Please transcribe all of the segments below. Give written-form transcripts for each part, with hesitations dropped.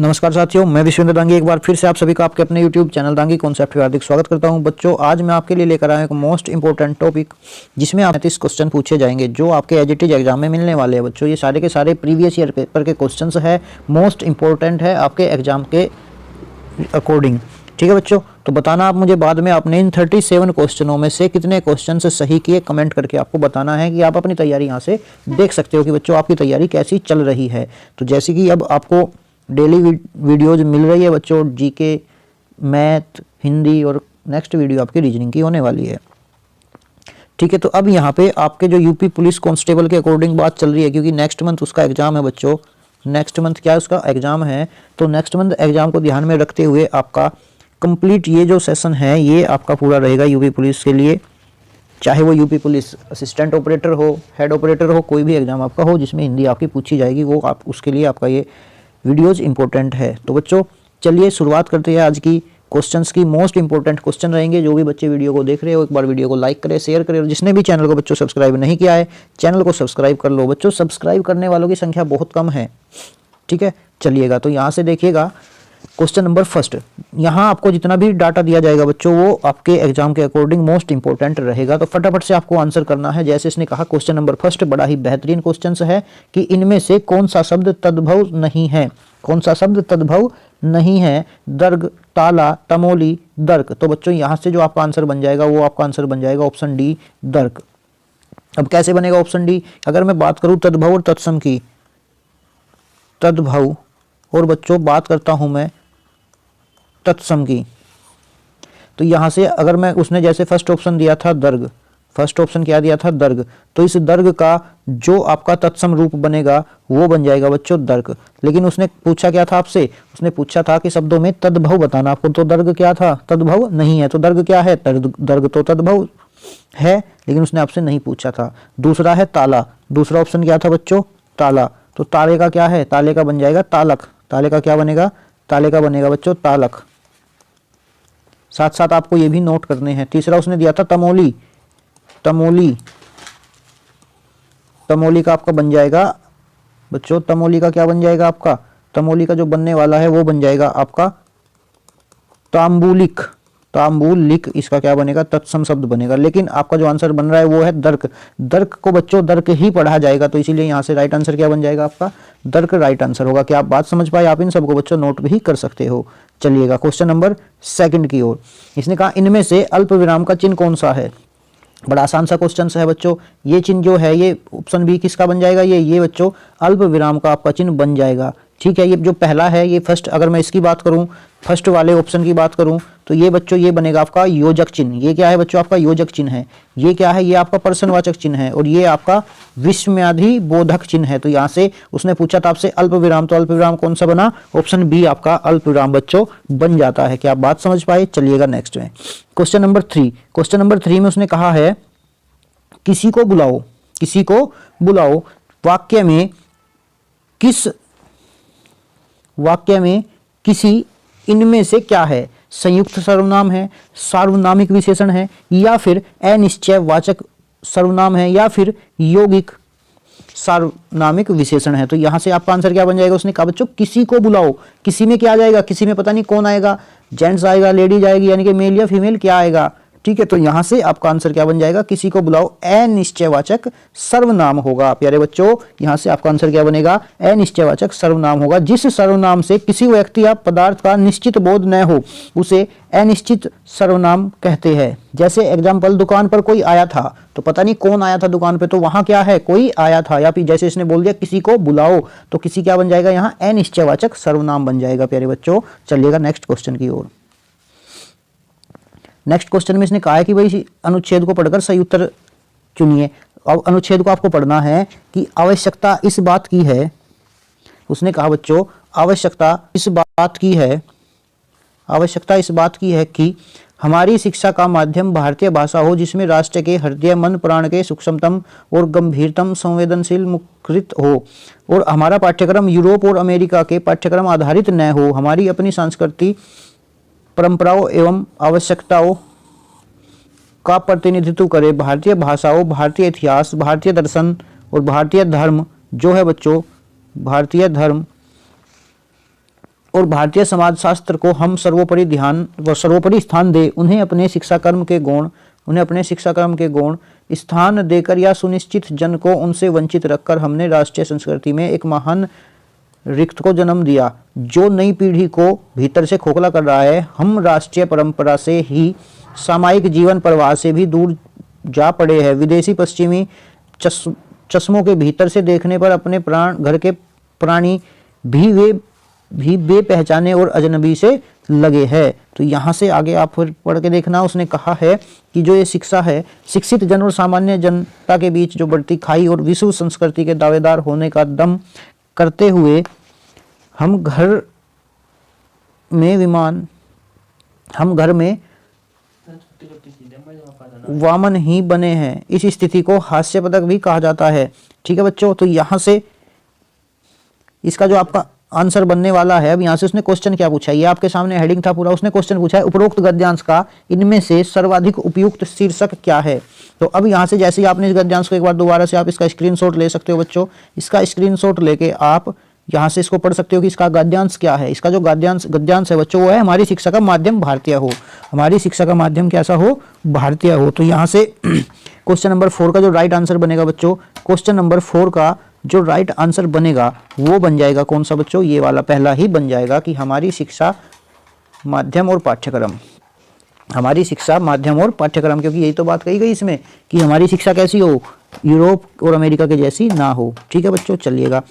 नमस्कार साथियों, मैं विश्वेंद्र दांगी एक बार फिर से आप सभी का आपके अपने YouTube चैनल दांगी कॉन्सेप्ट में हार्दिक स्वागत करता हूं। बच्चों, आज मैं आपके लिए लेकर आया एक मोस्ट इंपॉर्टेंट टॉपिक जिसमें 35 क्वेश्चन पूछे जाएंगे जो आपके एजीटी एग्जाम में मिलने वाले हैं। बच्चों, ये सारे के सारे प्रीवियस ईयर पेपर के क्वेश्चंस है, मोस्ट इंपॉर्टेंट है आपके एग्जाम के अकॉर्डिंग। ठीक है बच्चों, तो बताना आप मुझे बाद में आपने इन 37 क्वेश्चनों में से कितने क्वेश्चन सही किए, कमेंट करके आपको बताना है कि आप अपनी तैयारी यहाँ से देख सकते हो कि बच्चों आपकी तैयारी कैसी चल रही है। तो जैसे कि अब आपको डेली वीडियोज मिल रही है बच्चों, जीके, मैथ, हिंदी और नेक्स्ट वीडियो आपकी रीजनिंग की होने वाली है। ठीक है, तो अब यहाँ पे आपके जो यूपी पुलिस कांस्टेबल के अकॉर्डिंग बात चल रही है, क्योंकि नेक्स्ट मंथ उसका एग्जाम है बच्चों। नेक्स्ट मंथ क्या है उसका एग्जाम है, तो नेक्स्ट मंथ एग्जाम को ध्यान में रखते हुए आपका कंप्लीट ये जो सेशन है ये आपका पूरा रहेगा यूपी पुलिस के लिए। चाहे वो यूपी पुलिस असिस्टेंट ऑपरेटर हो, हेड ऑपरेटर हो, कोई भी एग्जाम आपका हो जिसमें हिंदी आपकी पूछी जाएगी, वो आप उसके लिए आपका ये वीडियोज इंपॉर्टेंट है। तो बच्चों चलिए शुरुआत करते हैं आज की क्वेश्चंस की। मोस्ट इंपॉर्टेंट क्वेश्चन रहेंगे। जो भी बच्चे वीडियो को देख रहे हो एक बार वीडियो को लाइक करें, शेयर करें, और जिसने भी चैनल को बच्चों सब्सक्राइब नहीं किया है चैनल को सब्सक्राइब कर लो। बच्चों सब्सक्राइब करने वालों की संख्या बहुत कम है। ठीक है, चलिएगा तो यहाँ से देखिएगा क्वेश्चन नंबर फर्स्ट। यहाँ आपको जितना भी डाटा दिया जाएगा बच्चों वो आपके एग्जाम के अकॉर्डिंग मोस्ट इंपॉर्टेंट रहेगा, तो फटाफट से आपको आंसर करना है। जैसे इसने कहा क्वेश्चन नंबर फर्स्ट बड़ा ही बेहतरीन क्वेश्चन है कि इनमें से कौन सा शब्द तद्भव नहीं है। कौन सा शब्द तद्भव नहीं है? दर्ग, ताला, तमोली, दर्क। तो बच्चों यहाँ से जो आपका आंसर बन जाएगा वो आपका आंसर बन जाएगा ऑप्शन डी, दर्क। अब कैसे बनेगा ऑप्शन डी? अगर मैं बात करूं तद्भव और तत्सम की, तद्भव और बच्चों बात करता हूं मैं तत्सम की, तो यहां से अगर मैं उसने जैसे फर्स्ट ऑप्शन दिया था दर्ग, फर्स्ट ऑप्शन क्या दिया था दर्ग, तो इस दर्ग का जो आपका तत्सम रूप बनेगा वो बन जाएगा बच्चों दर्क। लेकिन उसने पूछा क्या था आपसे? उसने पूछा था कि शब्दों में तद्भव बताना आपको, तो दर्ग क्या था? तद्भव नहीं है। तो दर्ग क्या है? दर्ग तो तद्भव है, लेकिन उसने आपसे नहीं पूछा था। दूसरा है ताला, दूसरा ऑप्शन क्या था बच्चों? ताला। तो ताले का क्या है? ताले का बन जाएगा तालक। ताले का क्या बनेगा? ताले का बनेगा बच्चों तालक। साथ साथ आपको ये भी नोट करने हैं। तीसरा उसने दिया था तमोली, तमोली, तमोली का आपका बन जाएगा बच्चों, तमोली का क्या बन जाएगा आपका? तमोली का जो बनने वाला है वो बन जाएगा आपका तांबुलिक, तांबुलिक। इसका क्या बनेगा? तत्सम शब्द बनेगा। लेकिन आपका जो आंसर बन रहा है वो है दर्क। दर्क को बच्चों दर्क ही पढ़ा जाएगा, तो इसीलिए यहाँ से राइट आंसर क्या बन जाएगा आपका? दर्क राइट आंसर होगा। क्या आप बात समझ पाए? आप इन सबको बच्चों नोट भी कर सकते हो। चलिएगा क्वेश्चन नंबर सेकंड की ओर। इसने कहा इनमें से अल्प विराम का चिन्ह कौन सा है? बड़ा आसान सा क्वेश्चन है बच्चों। ये चिन्ह जो है ये ऑप्शन बी किसका बन जाएगा? ये बच्चों अल्प विराम का आपका चिन्ह बन जाएगा। ठीक है, ये जो पहला है ये फर्स्ट, अगर मैं इसकी बात करूं, फर्स्ट वाले ऑप्शन की बात करूं, तो ये बच्चों ये बनेगा आपका योजक चिन्ह। ये क्या है बच्चों? आपका योजक चिन्ह है। ये क्या है? ये आपका प्रश्नवाचक चिन्ह है, और ये आपका विस्मयादि बोधक चिन्ह है। तो यहाँ से उसने पूछा था आपसे अल्प विराम, तो अल्प विराम कौन सा बना? ऑप्शन बी आपका अल्प विराम बच्चों बन जाता है। क्या आप बात समझ पाए? चलिएगा नेक्स्ट में क्वेश्चन नंबर 3। क्वेश्चन नंबर 3 में उसने कहा है किसी को बुलाओ, किसी को बुलाओ। वाक्य में किस, वाक्य में किसी इनमें से क्या है? संयुक्त सर्वनाम है, सार्वनामिक विशेषण है, या फिर अनिश्चयवाचक सर्वनाम है, या फिर यौगिक सार्वनामिक विशेषण है। तो यहां से आपका आंसर क्या बन जाएगा? उसने कहा बच्चों किसी को बुलाओ। किसी में क्या आ जाएगा? किसी में पता नहीं कौन आएगा, जेंट्स आएगा, लेडीज आएगी, यानी कि मेल या फीमेल क्या आएगा। ठीक है, तो यहां से आपका आंसर क्या बन जाएगा? किसी को बुलाओ अनिश्चयवाचक सर्वनाम होगा। प्यारे बच्चों यहां से आपका आंसर क्या बनेगा? अनिश्चयवाचक सर्वनाम होगा। जिस सर्वनाम से किसी व्यक्ति या पदार्थ का निश्चित बोध न हो उसे अनिश्चित सर्वनाम कहते हैं। जैसे एग्जाम्पल, दुकान पर कोई आया था, तो पता नहीं कौन आया था दुकान पे, तो वहां क्या है? कोई आया था। या फिर जैसे इसने बोल दिया किसी को बुलाओ, तो किसी क्या बन जाएगा? यहाँ अनिश्चयवाचक सर्वनाम बन जाएगा। प्यारे बच्चों चलिएगा नेक्स्ट क्वेश्चन की ओर। नेक्स्ट क्वेश्चन में इसने कहा है कि भाई अनुच्छेद को पढ़कर सही उत्तर चुनिए। अब अनुच्छेद को आपको पढ़ना है कि आवश्यकता इस बात की है, उसने कहा बच्चों आवश्यकता इस बात की है, आवश्यकता इस बात की है कि हमारी शिक्षा का माध्यम भारतीय भाषा हो जिसमें राष्ट्र के हृदय मन प्राण के सूक्ष्मतम और गंभीरतम संवेदनशील मुखरित हो, और हमारा पाठ्यक्रम यूरोप और अमेरिका के पाठ्यक्रम आधारित न हो। हमारी अपनी संस्कृति, परंपराओं एवं आवश्यकताओं का प्रतिनिधित्व करे। भारतीय भाषाओं, भारतीय इतिहास, भारतीय दर्शन और भारतीय धर्म जो है बच्चों, भारतीय धर्म और भारतीय समाजशास्त्र को हम सर्वोपरि स्थान दे, उन्हें अपने शिक्षा कर्म के गौण स्थान देकर या सुनिश्चित जन को उनसे वंचित रखकर हमने राष्ट्रीय संस्कृति में एक महान रिक्त को जन्म दिया जो नई पीढ़ी को भीतर से खोखला कर रहा है। हम राष्ट्रीय परंपरा से ही सामायिक जीवन प्रवाह से भी दूर जा पड़े हैं। विदेशी पश्चिमी चश्मों के भीतर से देखने पर अपने घर के प्राणी भी बेपहचाने और अजनबी से लगे हैं। तो यहाँ से आगे आप फिर पढ़ के देखना। उसने कहा है कि जो ये शिक्षा है, शिक्षित जन और सामान्य जनता के बीच जो बढ़ती खाई और विश्व संस्कृति के दावेदार होने का दम करते हुए हम घर में वामन ही बने हैं। इस स्थिति को हास्यपदक भी कहा जाता है। ठीक है बच्चों, तो यहाँ से इसका जो आपका आंसर बनने वाला है, अब यहाँ से उसने क्वेश्चन क्या पूछा है, ये आपके सामने हेडिंग था पूरा। उसने क्वेश्चन पूछा है उपरोक्त गद्यांश का इनमें से सर्वाधिक उपयुक्त शीर्षक क्या है। तो अब यहाँ से जैसे ही आपने इस गद्यांश को एक बार दोबारा से आप इसका स्क्रीनशॉट ले सकते हो बच्चों। इसका स्क्रीनशॉट लेके आप यहाँ से इसको पढ़ सकते हो कि इसका गद्यांश क्या है। इसका जो गद्यांश है बच्चों वो है हमारी शिक्षा का माध्यम भारतीय हो। हमारी शिक्षा का माध्यम कैसा हो, भारतीय हो। तो यहाँ से क्वेश्चन नंबर 4 का जो राइट आंसर बनेगा बच्चों, क्वेश्चन नंबर 4 का जो राइट आंसर बनेगा वो बन जाएगा कौन सा बच्चों, ये वाला पहला ही बन जाएगा कि हमारी शिक्षा माध्यम और पाठ्यक्रम। हमारी शिक्षा माध्यम और पाठ्यक्रम, क्योंकि यही तो बात कही गई इसमें कि हमारी शिक्षा कैसी हो, यूरोप और अमेरिका के जैसी ना हो। ठीक है बच्चों, चलिएगा।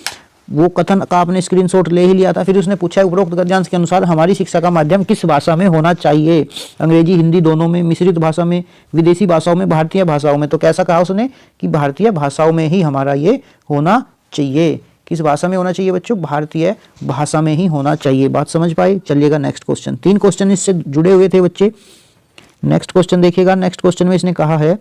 वो कथन का आपने स्क्रीनशॉट ले ही लिया था। फिर उसने पूछा है उपरोक्त गद्यांश के अनुसार हमारी शिक्षा का माध्यम किस भाषा में होना चाहिए, अंग्रेजी हिंदी दोनों में, मिश्रित भाषा में, विदेशी भाषाओं में, भारतीय भाषाओं में। तो कैसा कहा उसने कि भारतीय भाषाओं में ही हमारा ये होना चाहिए। किस भाषा में होना चाहिए बच्चों, भारतीय भाषा में ही होना चाहिए। बात समझ पाए। चलिएगा नेक्स्ट क्वेश्चन। 3 क्वेश्चन इससे जुड़े हुए थे बच्चे। नेक्स्ट क्वेश्चन देखिएगा। नेक्स्ट क्वेश्चन में इसने कहा है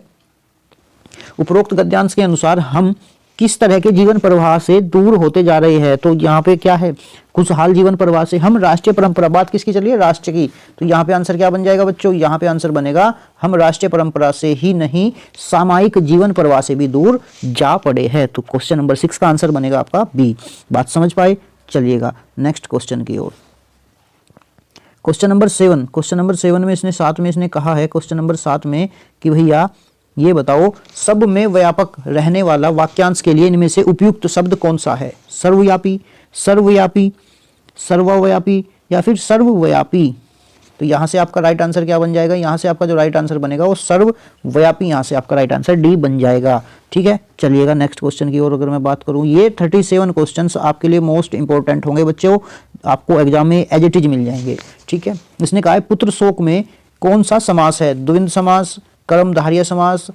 उपरोक्त गद्यांश के अनुसार हम किस तरह के जीवन प्रवाह से दूर होते जा रहे हैं। तो यहाँ पे क्या है, खुशहाल जीवन प्रवाह से हम राष्ट्रीय परंपरा, बात किसकी चलिए, राष्ट्र की। तो यहाँ पे आंसर क्या बन जाएगा बच्चों, यहाँ पे आंसर बनेगा हम राष्ट्रीय परंपरा से ही नहीं सामायिक जीवन प्रवाह से भी दूर जा पड़े हैं। तो क्वेश्चन नंबर 6 का आंसर बनेगा आपका बी। बात समझ पाए। चलिएगा नेक्स्ट क्वेश्चन की ओर। Question number 7। क्वेश्चन नंबर 7 में इसने 7 में इसने कहा है, क्वेश्चन नंबर 7 में कि भैया ये बताओ सब में व्यापक रहने वाला वाक्यांश के लिए इनमें से उपयुक्त शब्द कौन सा है। सर्वव्यापी, सर्वव्यापी, सर्वव्यापी या फिर सर्वव्यापी। तो यहाँ से आपका राइट आंसर क्या बन जाएगा, यहाँ से आपका जो राइट आंसर बनेगा वो सर्वव्यापी, यहाँ से आपका राइट आंसर डी बन जाएगा। ठीक है, चलिएगा नेक्स्ट क्वेश्चन की ओर अगर मैं बात करूँ, ये 37 क्वेश्चंस आपके लिए मोस्ट इंपॉर्टेंट होंगे बच्चों, आपको एग्जाम में एज इट इज मिल जाएंगे। ठीक है, इसने कहा है पुत्र शोक में कौन सा समास है, द्वंद्व समास, कर्मधारय समास,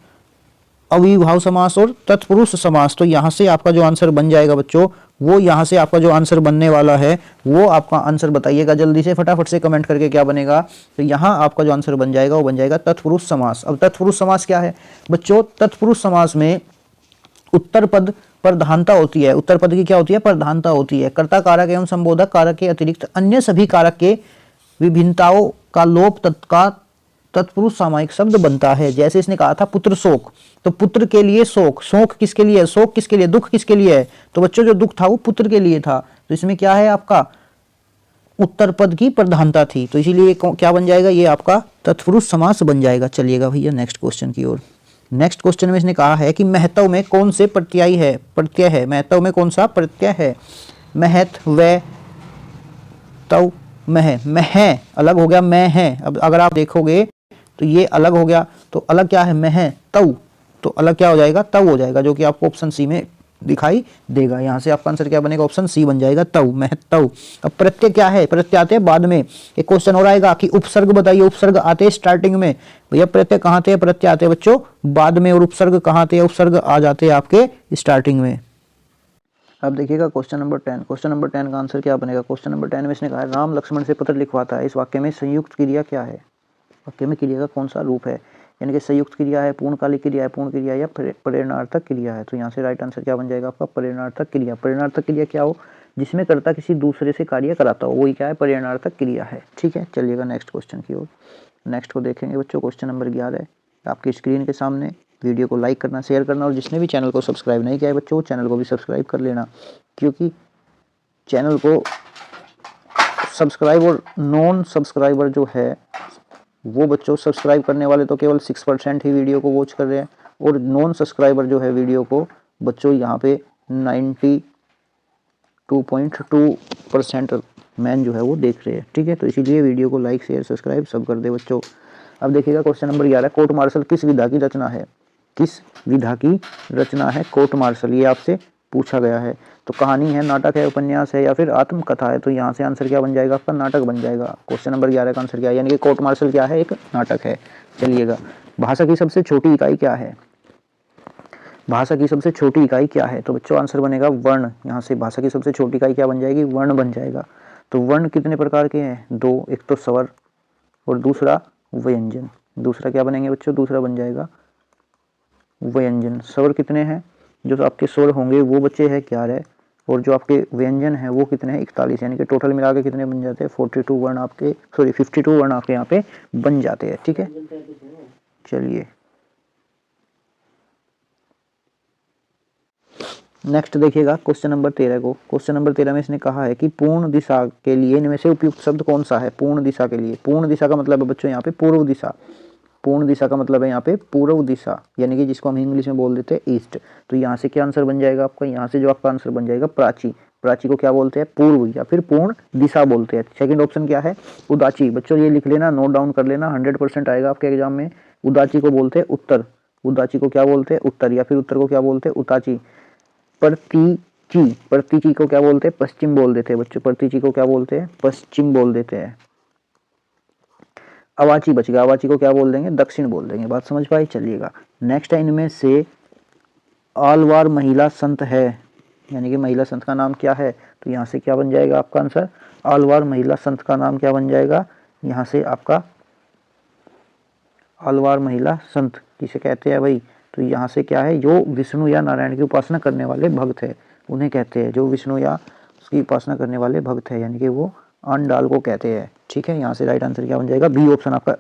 अविभाव समास और तत्पुरुष समास। तो यहाँ से आपका जो आंसर बन जाएगा बच्चों, वो यहाँ से आपका जो आंसर बनने वाला है वो आपका आंसर बताइएगा जल्दी से, फटाफट से कमेंट करके क्या बनेगा। तो यहाँ आपका जो आंसर बन जाएगा वो बन जाएगा तत्पुरुष समास। अब तत्पुरुष समास क्या है बच्चों, तत्पुरुष समास में उत्तर पद प्रधानता होती है। उत्तर पद की क्या होती है, प्रधानता होती है। कर्ता कारक एवं संबोधक कारक के अतिरिक्त अन्य सभी कारक के विभिन्नताओं का लोप तत्पुरुष सामायिक शब्द बनता है। जैसे इसने कहा था पुत्र शोक, तो पुत्र के लिए शोक, शोक किसके लिए है, शोक किसके लिए, दुख किसके लिए है। तो बच्चों जो दुख था वो पुत्र के लिए था। तो इसमें क्या है आपका उत्तर पद की प्रधानता थी, तो इसीलिए क्या बन जाएगा, ये आपका तत्पुरुष समास बन जाएगा। चलिएगा भैया नेक्स्ट क्वेश्चन की ओर। नेक्स्ट क्वेश्चन में इसने कहा है कि महत्व में कौन से प्रत्यय है, महत्व में कौन सा प्रत्यय है। महत, व, तव, मह अलग हो गया, मैं है। अब अगर आप देखोगे तो ये अलग हो गया, तो अलग क्या है, मह तव, तो अलग क्या हो जाएगा, तव हो जाएगा, जो कि आपको ऑप्शन सी में दिखाई देगा। यहाँ से आपका आंसर क्या बनेगा, ऑप्शन सी बन जाएगा, तव, महत्व। अब प्रत्यय क्या है, प्रत्यय आते हैं बाद में। एक क्वेश्चन और आएगा कि उपसर्ग बताइए, उपसर्ग आते हैं स्टार्टिंग में। भैया प्रत्यय कहाँ आते हैं, प्रत्यय आते हैं बच्चों बाद में, और उपसर्ग कहाँ आते हैं, उपसर्ग आ जाते हैं आपके स्टार्टिंग में। अब देखिएगा क्वेश्चन नंबर 10। क्वेश्चन नंबर 10 का आंसर क्या बनेगा। क्वेश्चन नंबर 10 में इसने कहा राम लक्ष्मण से पत्र लिखवाता है, इस वाक्य में संयुक्त क्रिया क्या है, वाक्य में क्रिया का कौन सा रूप है, यानी कि संयुक्त क्रिया है, पूर्णकालिक क्रिया है, पूर्ण क्रिया या प्रेरणार्थक क्रिया है। तो यहाँ से राइट आंसर क्या बन जाएगा आपका, प्रेरणार्थक क्रिया। प्रेरणार्थक क्रिया क्या हो, जिसमें कर्ता किसी दूसरे से कार्य कराता हो, वही क्या है, प्रेरणार्थक क्रिया है। ठीक है, चलिएगा नेक्स्ट क्वेश्चन की ओर। नेक्स्ट को देखेंगे बच्चों, क्वेश्चन नंबर 11 आपकी स्क्रीन के सामने। वीडियो को लाइक करना, शेयर करना, और जिसने भी चैनल को सब्सक्राइब नहीं किया है बच्चों, चैनल को भी सब्सक्राइब कर लेना, क्योंकि चैनल को सब्सक्राइब और नॉन सब्सक्राइबर जो है वो बच्चों, सब्सक्राइब करने वाले तो केवल 6% ही वीडियो को वॉच कर रहे हैं और नॉन सब्सक्राइबर जो है वीडियो को बच्चों यहाँ पे 92.2% मैन जो है वो देख रहे हैं। ठीक है, तो इसीलिए वीडियो को लाइक शेयर सब्सक्राइब सब कर दे बच्चों। अब देखिएगा क्वेश्चन नंबर 11, कोर्ट मार्शल किस विधा की रचना है? किस विधा की रचना है कोर्ट मार्शल? ये आपसे पूछा गया है। तो कहानी है, नाटक है, उपन्यास है या फिर आत्मकथा है? तो यहाँ से आंसर क्या बन जाएगा आपका? नाटक बन जाएगा। क्वेश्चन नंबर 11 का आंसर क्या है? यानी कि कोर्ट मार्शल क्या है? एक नाटक है। चलिएगा, भाषा की सबसे छोटी इकाई क्या है? भाषा की सबसे छोटी इकाई क्या है? तो बच्चों आंसर बनेगा वर्ण। यहाँ से भाषा की सबसे छोटी इकाई क्या बन जाएगी? वर्ण बन जाएगा। तो वर्ण कितने प्रकार के हैं? दो, एक तो स्वर और दूसरा व्यंजन। दूसरा क्या बनेंगे बच्चों? दूसरा बन जाएगा व्यंजन। स्वर कितने हैं? जो आपके स्वर होंगे वो बच्चे हैं 11 और जो आपके व्यंजन है वो कितने हैं? 41। यानी कि टोटल मिला के कितने बन जाते हैं? 42 वर्ण आपके, सॉरी 52 वर्ण आपके यहाँ पे बन जाते हैं। ठीक है, चलिए नेक्स्ट देखिएगा क्वेश्चन नंबर 13 को। क्वेश्चन नंबर 13 में इसने कहा है कि पूर्ण दिशा के लिए इनमें से उपयुक्त शब्द कौन सा है? पूर्ण दिशा के लिए, पूर्ण दिशा का मतलब है बच्चों यहाँ पे पूर्व दिशा। पूर्ण दिशा का मतलब है यहाँ पे पूर्व दिशा, यानी कि जिसको हम इंग्लिश में बोल देते हैं ईस्ट। तो यहाँ से क्या आंसर बन जाएगा आपका? यहाँ से जो आपका आंसर बन जाएगा प्राची। प्राची को क्या बोलते हैं? पूर्व या फिर पूर्ण दिशा बोलते हैं। सेकंड ऑप्शन क्या है? उदाची। बच्चों ये लिख लेना, नोट डाउन कर लेना, 100% आएगा आपके एग्जाम में। उदाची को बोलते हैं उत्तर। उदाची को क्या बोलते हैं? उत्तर। या फिर उत्तर को क्या बोलते हैं? उताची। प्रतीची, प्रतीची को क्या बोलते हैं? पश्चिम बोल देते हैं बच्चों। प्रतीची को क्या बोलते हैं? पश्चिम बोल देते हैं। अवाची बच गया, अवाची को क्या बोल देंगे? दक्षिण बोल देंगे। बात समझ पाई? चलिएगा नेक्स्ट है, इनमें से आलवार महिला संत है, यानी कि महिला संत का नाम क्या है? तो यहाँ से क्या बन जाएगा आपका आंसर? आलवार महिला संत का नाम क्या बन जाएगा? यहाँ से आपका आलवार महिला संत किसे कहते हैं भाई? तो यहाँ से क्या है? जो विष्णु या नारायण की उपासना करने वाले भक्त है उन्हें कहते हैं, जो विष्णु या उसकी उपासना करने वाले भक्त है, यानी कि वो आंडाल को कहते हैं। ठीक है, यहाँ से राइट आंसर क्या बन जाएगा? बी ऑप्शन आपका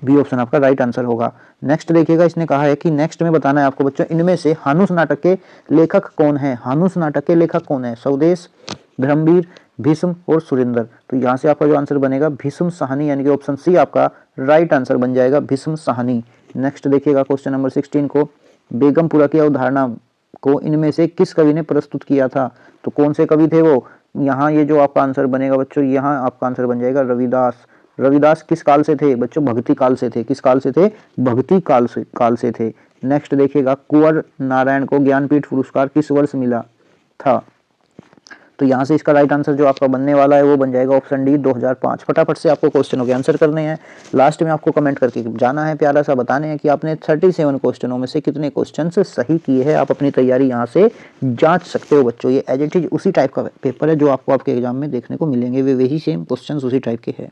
बी ऑप्शन आपका राइट आंसर होगा। नेक्स्ट देखिएगा, इसने कहा है कि नेक्स्ट में बताना है आपको बच्चों, इनमें से हानुस नाटक के लेखक कौन है? हानुस नाटक के लेखक कौन है? स्वदेश, धर्मवीर, भीष्म और सुरेंद्र। तो यहाँ से आपका जो आंसर बनेगा भीष्म साहनी, यानी कि ऑप्शन सी आपका राइट आंसर बन जाएगा, भीष्म साहनी। नेक्स्ट देखिएगा क्वेश्चन नंबर 16 को, बेगमपुरा की अवधारणा को इनमें से किस कवि ने प्रस्तुत किया था? तो कौन से कवि थे वो? यहाँ ये जो आपका आंसर बनेगा बच्चों, यहाँ आपका आंसर बन जाएगा रविदास। रविदास किस काल से थे बच्चों? भक्ति काल से थे। किस काल से थे? भक्ति काल से थे। नेक्स्ट देखिएगा, कुंवर नारायण को ज्ञानपीठ पुरस्कार किस वर्ष मिला था? तो यहाँ से इसका राइट आंसर जो आपका बनने वाला है वो बन जाएगा ऑप्शन डी, 2005। फटाफट से आपको क्वेश्चनों के आंसर करने हैं। लास्ट में आपको कमेंट करके जाना है, प्यारा सा बताने हैं कि आपने 37 क्वेश्चनों में से कितने क्वेश्चन सही किए हैं। आप अपनी तैयारी यहाँ से जांच सकते हो बच्चों। ये एज इट इज उसी टाइप का पेपर है जो आपको आपके एग्जाम में देखने को मिलेंगे, वे वही सेम क्वेश्चन उसी टाइप के हैं।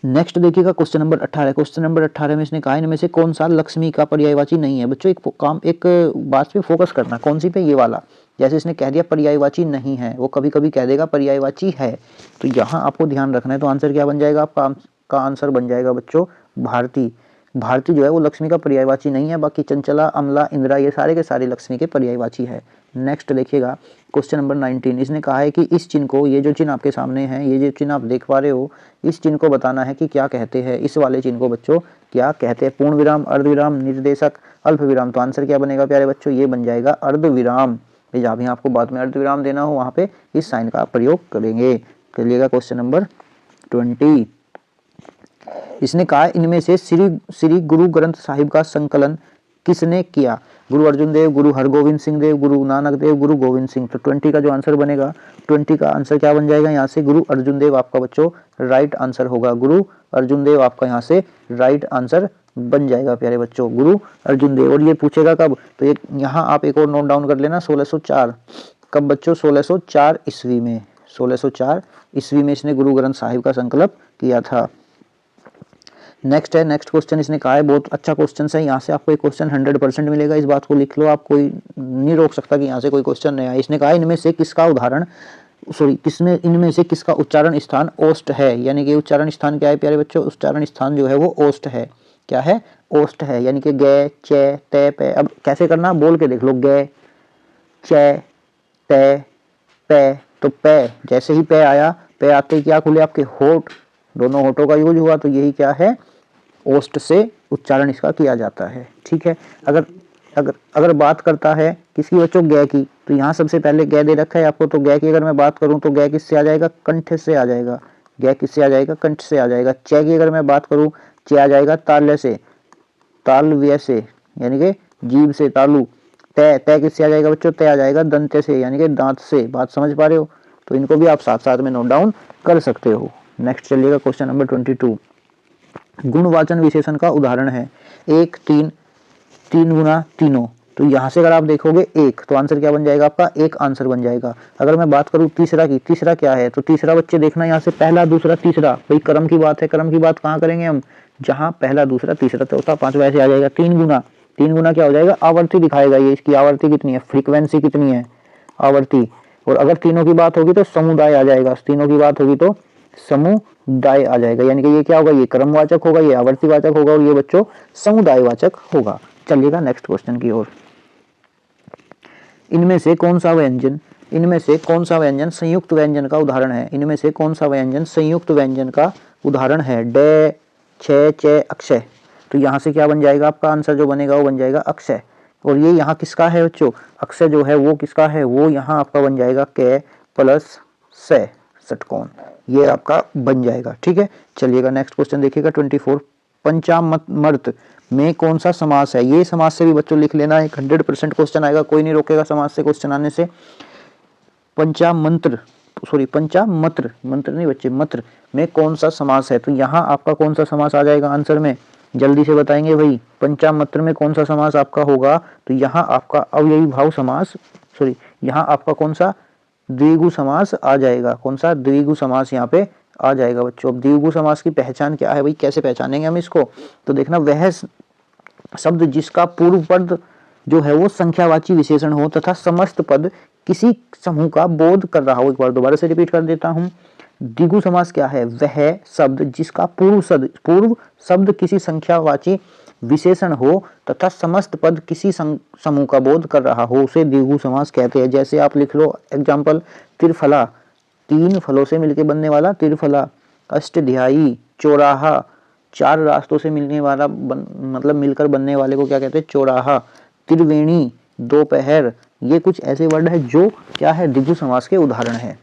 नेक्स्ट देखिएगा क्वेश्चन नंबर 18। क्वेश्चन नंबर 18 में इसने कहा इनमें से कौन सा लक्ष्मी का पर्यायवाची नहीं है? बच्चों एक बात पे फोकस करना, कौन सी पे? ये वाला। जैसे इसने कह दिया पर्यायवाची नहीं है, वो कभी कभी कह देगा पर्यायवाची है, तो यहाँ आपको ध्यान रखना है। तो आंसर क्या बन जाएगा आपका? आंसर बन जाएगा बच्चों भारती। भारती जो है वो लक्ष्मी का पर्यायवाची नहीं है, बाकी चंचला, अमला, इंदिरा ये सारे के सारे लक्ष्मी के पर्यायवाची है। नेक्स्ट देखिएगा क्वेश्चन नंबर 19। इसने कहा है कि इस चिन्ह को, ये जो चिन्ह आपके सामने है, ये जो चिन्ह आप देख पा रहे हो, इस चिन्ह को बताना है कि क्या कहते हैं। इस वाले चिन्ह को बच्चों क्या कहते हैं? पूर्ण विराम, अर्धविराम, निर्देशक, अल्प विराम। तो आंसर क्या बनेगा प्यारे बच्चों? ये बन जाएगा अर्धविराम। जहाँ भी आपको बाद में अर्धविराम देना हो वहाँ पे इस साइन का प्रयोग करेंगे। चलिएगा क्वेश्चन नंबर 20। इसने कहा इनमें से श्री गुरु ग्रंथ साहिब का संकलन किसने किया? गुरु अर्जुन देव, गुरु हरगोविंद सिंह देव, गुरु नानक देव, गुरु गोविंद सिंह। तो 20 का जो आंसर बनेगा, 20 का आंसर क्या बन जाएगा? यहाँ से गुरु अर्जुन देव आपका बच्चों राइट आंसर होगा। गुरु अर्जुन देव आपका यहाँ से राइट आंसर बन जाएगा प्यारे बच्चों, गुरु अर्जुन देव। और ये पूछेगा कब? तो ये यहाँ आप एक और नोट डाउन कर लेना, 1604। कब बच्चों? 1604 ईस्वी में। 1604 ईस्वी में इसने गुरु ग्रंथ साहिब का संकल्प किया था। नेक्स्ट है, नेक्स्ट क्वेश्चन इसने कहा है, बहुत अच्छा क्वेश्चन है, यहाँ से आपको एक क्वेश्चन 100% मिलेगा। इस बात को लिख लो, आप कोई नहीं रोक सकता कि यहाँ से कोई क्वेश्चन नहीं आया। इसने कहा इनमें से किसका उदाहरण, सॉरी किसमें, इनमें से किसका उच्चारण स्थान ओष्ठ है? यानी कि उच्चारण स्थान क्या है प्यारे बच्चों? उच्चारण स्थान जो है वो ओष्ठ है। क्या है? ओष्ठ है। यानी कि गे, चे, ते, पे। अब कैसे करना बोल के देख लो, गे, चे, ते, पे, तो पे, जैसे ही पे आया, पे आते ही क्या खुले आपके होठ, दोनों होठों का यूज हुआ, तो यही क्या है, ओष्ठ से उच्चारण इसका किया जाता है। ठीक है, अगर अगर अगर बात करता है किसकी बच्चों, गै की, तो यहाँ सबसे पहले गै दे रखा है आपको, तो गै की अगर मैं बात करूँ तो गै किससे आ जाएगा, कंठ से आ जाएगा। गै किससे आ जाएगा, कंठ से आ जाएगा। च की अगर मैं बात करूँ, च आ जाएगा ताल्य से, तालव्य से, यानी कि जीभ से, तालु। तय, तय किससे आ जाएगा बच्चों, तय आ जाएगा दंत से, यानी कि दांत से। बात समझ पा रहे हो, तो इनको भी आप साथ साथ में नोट डाउन कर सकते हो। नेक्स्ट चलिएगा क्वेश्चन नंबर 22। गुणवाचन विशेषण का उदाहरण है। एक, तीन, तीन गुना, तीनों। तो यहाँ से अगर आप देखोगे एक, तो आंसर क्या बन जाएगा आपका, एक आंसर बन जाएगा। अगर मैं बात करूँ तीसरा की, तीसरा क्या है, तो तीसरा बच्चे देखना यहाँ से पहला, दूसरा, तीसरा, भाई क्रम की बात है। क्रम की बात कहाँ करेंगे हम, जहाँ पहला, दूसरा, तीसरा, चौथा, पांचवा ऐसे आ जाएगा। तीन गुना, तीन गुना क्या हो जाएगा, आवर्ती दिखाएगा ये, इसकी आवर्ती कितनी है, फ्रीक्वेंसी कितनी है, आवर्ती। और अगर तीनों की बात होगी तो समुदाय आ जाएगा, तीनों की बात होगी तो समुदाय आ जाएगा, यानी कि ये क्या होगा, ये क्रमवाचक होगा, ये आवर्तीवाचक होगा, और ये बच्चों समुदायवाचक होगा। चलिएगा नेक्स्ट क्वेश्चन की ओर। इनमें से कौन सा व्यंजन, इनमें से कौन सा व्यंजन संयुक्त व्यंजन का उदाहरण है, इनमें से कौन सा व्यंजन संयुक्त व्यंजन का उदाहरण है। डे, छे, चे, अक्षय। तो यहाँ से क्या बन जाएगा आपका आंसर जो बनेगा, वो बन जाएगा अक्षय। और ये यहाँ किसका है बच्चों, अक्षय जो है वो किसका है, वो यहाँ आपका बन जाएगा के प्लस से, षटकोण, ये आपका बन जाएगा। ठीक है, चलिएगा नेक्स्ट क्वेश्चन देखिएगा 24। पंचामर्त में कौन सा समास है, ये समास से भी बच्चों लिख लेना, एक 100% क्वेश्चन आएगा, कोई नहीं रोकेगा समास से क्वेश्चन आने से। पंचामंत्र, सॉरी पंचामत्र, मंत्र नहीं बच्चे, मत्र में कौन सा समास है, तो यहाँ आपका कौन सा समास आ जाएगा आंसर में, जल्दी से बताएंगे भाई। पंचामत्र में कौन सा समास आपका होगा, तो यहाँ आपका अव्ययी भाव समास, सॉरी यहाँ आपका कौन सा द्विगु समास आ जाएगा, कौन सा द्विगु समास यहाँ पे आ जाएगा बच्चों। अब द्विगु समास की पहचान क्या है भाई, कैसे पहचानेंगे हम इसको, तो देखना वह शब्द जिसका पूर्व पद जो है वो संख्यावाची विशेषण हो तथा समस्त पद किसी समूह का बोध कर रहा हो। एक बार दोबारा से रिपीट कर देता हूं, द्विगु समास क्या है, वह शब्द जिसका पूर्व शब्द किसी संख्यावाची विशेषण हो तथा समस्त पद किसी समूह का बोध कर रहा हो, उसे द्विगु समास कहते हैं। जैसे आप लिख लो एग्जाम्पल, त्रिफला, तीन फलों से मिलकर बनने वाला त्रिफला। अष्टध्यायी, चौराहा, चार रास्तों से मिलने वाला मतलब मिलकर बनने वाले को क्या कहते हैं, चौराहा। त्रिवेणी, दोपहर, ये कुछ ऐसे वर्ड है जो क्या है, द्विगु समास के उदाहरण है।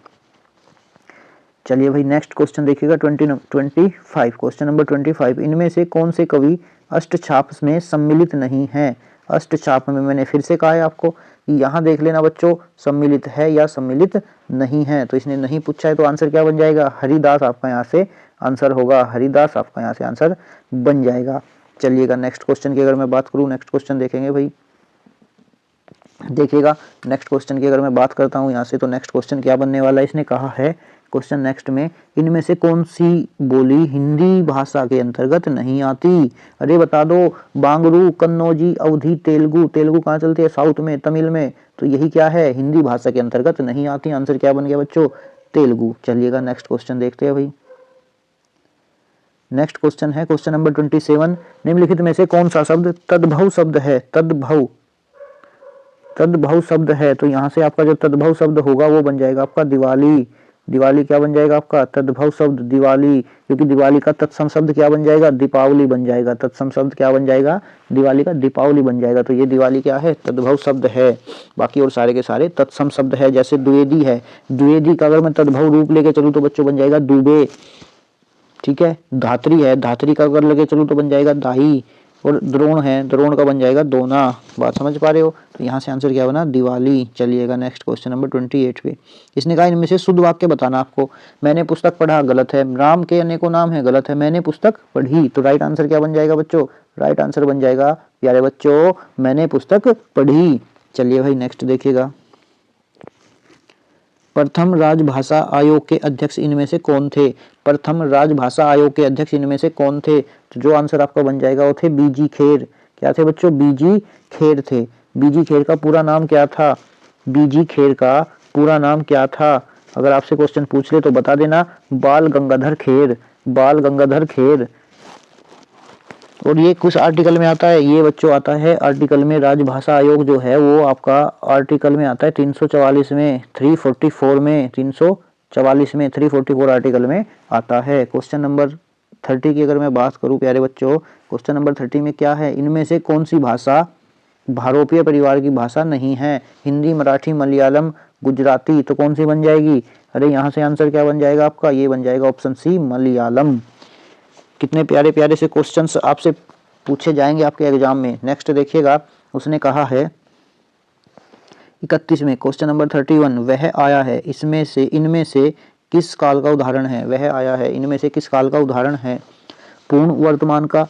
चलिए भाई नेक्स्ट क्वेश्चन देखिएगा 25, क्वेश्चन नंबर 25। इनमें से कौन से कवि अष्टछाप में सम्मिलित नहीं है। अष्टछाप में मैंने फिर से कहा है आपको, यहाँ देख लेना बच्चों, सम्मिलित है या सम्मिलित नहीं है, तो इसने नहीं पूछा है, तो आंसर क्या बन जाएगा, हरिदास आपका यहाँ से आंसर होगा, हरिदास आपका यहाँ से आंसर बन जाएगा। चलिएगा नेक्स्ट क्वेश्चन की अगर मैं बात करूँ, नेक्स्ट क्वेश्चन देखेंगे भाई, देखिएगा नेक्स्ट क्वेश्चन की अगर मैं बात करता हूँ यहाँ से, तो नेक्स्ट क्वेश्चन क्या बनने वाला है, इसने कहा है क्वेश्चन नेक्स्ट में, इनमें से कौन सी बोली हिंदी भाषा के अंतर्गत नहीं आती। अरे बता दो, बांगरू, कन्नौजी, अवधी, तेलुगु, तेलुगु कहाँ चलती है, साउथ में, तमिल में, तो यही क्या है, हिंदी भाषा के अंतर्गत नहीं आती। आंसर क्या बन गया बच्चों, तेलुगु। चलिएगा नेक्स्ट क्वेश्चन देखते हैं भाई। नेक्स्ट क्वेश्चन है क्वेश्चन नंबर 27। निम्नलिखित में से कौन सा शब्द तद्भव शब्द है, तद्भव, तद्भव शब्द है, तो यहाँ से आपका जो तद्भव शब्द होगा वो बन जाएगा आपका दिवाली। दिवाली क्या बन जाएगा आपका, तद्भव शब्द दिवाली, क्योंकि दिवाली का तत्सम शब्द क्या बन जाएगा, दीपावली बन जाएगा। तत्सम शब्द क्या बन जाएगा, दिवाली का दीपावली बन जाएगा, तो ये दिवाली क्या है, तद्भव शब्द है। बाकी और सारे के सारे तत्सम शब्द है। जैसे द्विवेदी है, द्विवेदी का अगर मैं तद्भव रूप लेके चलूँ तो बच्चों बन जाएगा दुबे। ठीक है, धात्री है, धात्री का अगर लेके चलूँ तो बन जाएगा दाही। और द्रोण है, द्रोण का बन जाएगा दोना। बात समझ पा रहे हो, तो यहाँ से आंसर क्या बना, दिवाली। चलिएगा नेक्स्ट क्वेश्चन नंबर 28 पे, इसने कहा इनमें से शुद्ध वाक्य बताना आपको। मैंने पुस्तक पढ़ा, गलत है। राम के अनेकों नाम है, गलत है। मैंने पुस्तक पढ़ी, तो राइट आंसर क्या बन जाएगा बच्चों, राइट आंसर बन जाएगा प्यारे बच्चों, मैंने पुस्तक पढ़ी। चलिए भाई नेक्स्ट देखिएगा, प्रथम राजभाषा आयोग के अध्यक्ष इनमें से कौन थे। प्रथम राजभाषा आयोग के अध्यक्ष इनमें से कौन थे, तो जो आंसर आपका बन जाएगा वो थे बीजी खेर। क्या थे बच्चों, बीजी खेर थे। बीजी खेर का पूरा नाम क्या था, बीजी खेर का पूरा नाम क्या था, अगर आपसे क्वेश्चन पूछ ले तो बता देना, बाल गंगाधर खेर, बाल गंगाधर खेर। और ये कुछ आर्टिकल में आता है, ये बच्चों आता है आर्टिकल में, राजभाषा आयोग जो है वो आपका आर्टिकल में आता है 344 में, 344 में, 344 में, 344 आर्टिकल में आता है। क्वेश्चन नंबर 30 की अगर मैं बात करूं प्यारे बच्चों, क्वेश्चन नंबर 30 में क्या है, इनमें से कौन सी भाषा भारोपीय परिवार की भाषा नहीं है? हिंदी, मराठी, मलयालम, गुजराती, तो कौन सी बन जाएगी? अरे यहाँ से आंसर क्या बन जाएगा आपका? ये बन जाएगा ऑप्शन सी, मलयालम। कितने प्यारे प्यारे से क्वेश्चंस आपसे पूछे जाएंगे आपके एग्जाम में। नेक्स्ट देखिएगा, उसने कहा है 31 में, क्वेश्चन नंबर 31, वह आया है इसमें से इनमें से किस काल का उदाहरण है? वह आया है इनमें से किस काल का उदाहरण है? पूर्ण वर्तमान का,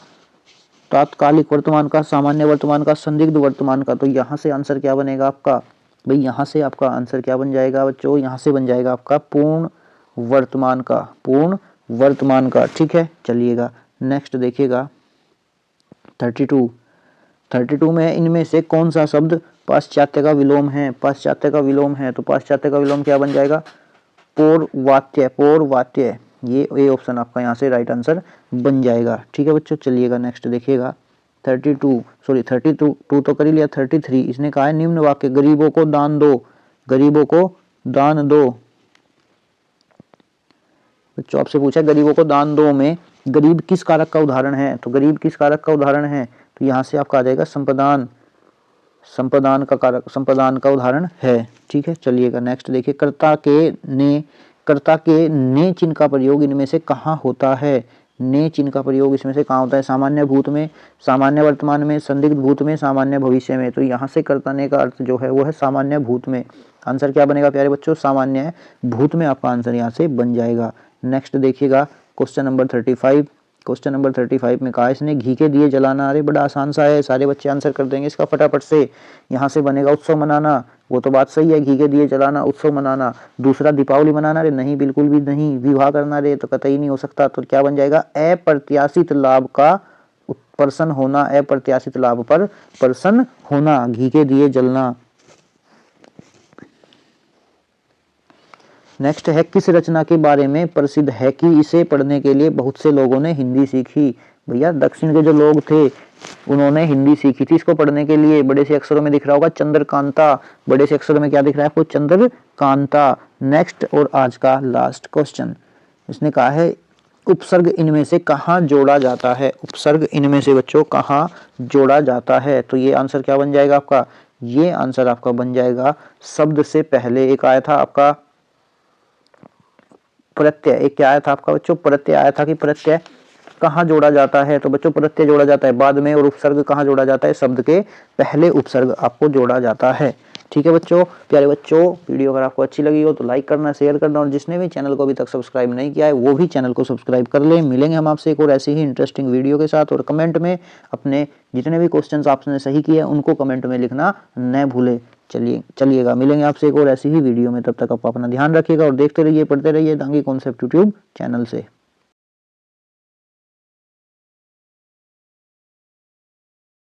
तात्कालिक वर्तमान का, सामान्य वर्तमान का, संदिग्ध वर्तमान का। तो यहाँ से आंसर क्या बनेगा आपका? भाई यहाँ से आपका आंसर क्या बन जाएगा बच्चों? यहाँ से बन जाएगा आपका पूर्ण वर्तमान का, पूर्ण वर्तमान का। ठीक है, चलिएगा नेक्स्ट देखिएगा 32 में इनमें से कौन सा शब्द पाश्चात्य का विलोम है? पाश्चात्य का विलोम है, तो पाश्चात्य का विलोम क्या बन जाएगा? पौर्वात्य, पौर्वात्य। ये ऑप्शन आपका यहाँ से राइट आंसर बन जाएगा। ठीक है बच्चों, चलिएगा नेक्स्ट देखिएगा 32 तो कर ही लिया। 33 इसने कहा है निम्न वाक्य, गरीबों को दान दो, गरीबों को दान दो। बच्चों आपसे पूछा गरीबों को दान दो में गरीब किस कारक का उदाहरण है? तो गरीब किस कारक का उदाहरण है? तो यहाँ से आपका आ जाएगा संपदान, संपदान का कारक, संपदान का उदाहरण है। ठीक है, चलिएगा नेक्स्ट देखिए, कर्ता के ने चिन्ह का प्रयोग इनमें से कहाँ होता है? ने चिन्ह का प्रयोग इसमें से कहाँ होता है? सामान्य भूत में, सामान्य वर्तमान में, संदिग्ध भूत में, सामान्य भविष्य में। तो यहाँ से कर्ता ने का अर्थ जो है वो है सामान्य भूत में। आंसर क्या बनेगा प्यारे बच्चों? सामान्य भूत में आपका आंसर यहाँ से बन जाएगा। नेक्स्ट देखिएगा क्वेश्चन नंबर 35, क्वेश्चन नंबर 35 में कहा इसने घी के दिए जलाना। अरे बड़ा आसान सा है, सारे बच्चे आंसर कर देंगे इसका फटाफट से। यहाँ से बनेगा उत्सव मनाना, वो तो बात सही है, घी के दिए जलाना, उत्सव मनाना। दूसरा दीपावली मनाना, रे नहीं बिल्कुल भी नहीं। विवाह करना, रे तो कतई नहीं हो सकता। तो क्या बन जाएगा? अप्रत्याशित लाभ का प्रसन्न होना, अप्रत्याशित लाभ पर प्रसन्न होना, घी के दिए जलना। नेक्स्ट है किस रचना के बारे में प्रसिद्ध है कि इसे पढ़ने के लिए बहुत से लोगों ने हिंदी सीखी? भैया दक्षिण के जो लोग थे उन्होंने हिंदी सीखी थी इसको पढ़ने के लिए। बड़े से अक्षरों में दिख रहा होगा चंद्रकांता, बड़े से अक्षरों में क्या दिख रहा है आपको? चंद्रकांता। नेक्स्ट और आज का लास्ट क्वेश्चन, इसने कहा है उपसर्ग इनमें से कहाँ जोड़ा जाता है? उपसर्ग इनमें से बच्चों कहाँ जोड़ा जाता है? तो ये आंसर क्या बन जाएगा आपका? ये आंसर आपका बन जाएगा शब्द से पहले। एक आया था आपका प्रत्यय, एक क्या आया था आपका बच्चों? प्रत्यय आया था कि प्रत्यय कहाँ जोड़ा जाता है? तो बच्चों प्रत्यय जोड़ा जाता है बाद में, और उपसर्ग कहाँ जोड़ा जाता है? शब्द के पहले उपसर्ग आपको जोड़ा जाता है। ठीक है बच्चों, प्यारे बच्चों, वीडियो अगर आपको अच्छी लगी हो तो लाइक करना, शेयर करना, और जिसने भी चैनल को अभी तक सब्सक्राइब नहीं किया है वो भी चैनल को सब्सक्राइब कर ले। मिलेंगे हम आपसे एक और ऐसी ही इंटरेस्टिंग वीडियो के साथ, और कमेंट में अपने जितने भी क्वेश्चंस आपने सही किए उनको कमेंट में लिखना न भूले। चलिएगा मिलेंगे आपसे एक और ऐसी ही वीडियो में, तब तक आप अपना ध्यान रखिएगा और देखते रहिए, पढ़ते रहिए दांगी कॉन्सेप्ट यूट्यूब चैनल से।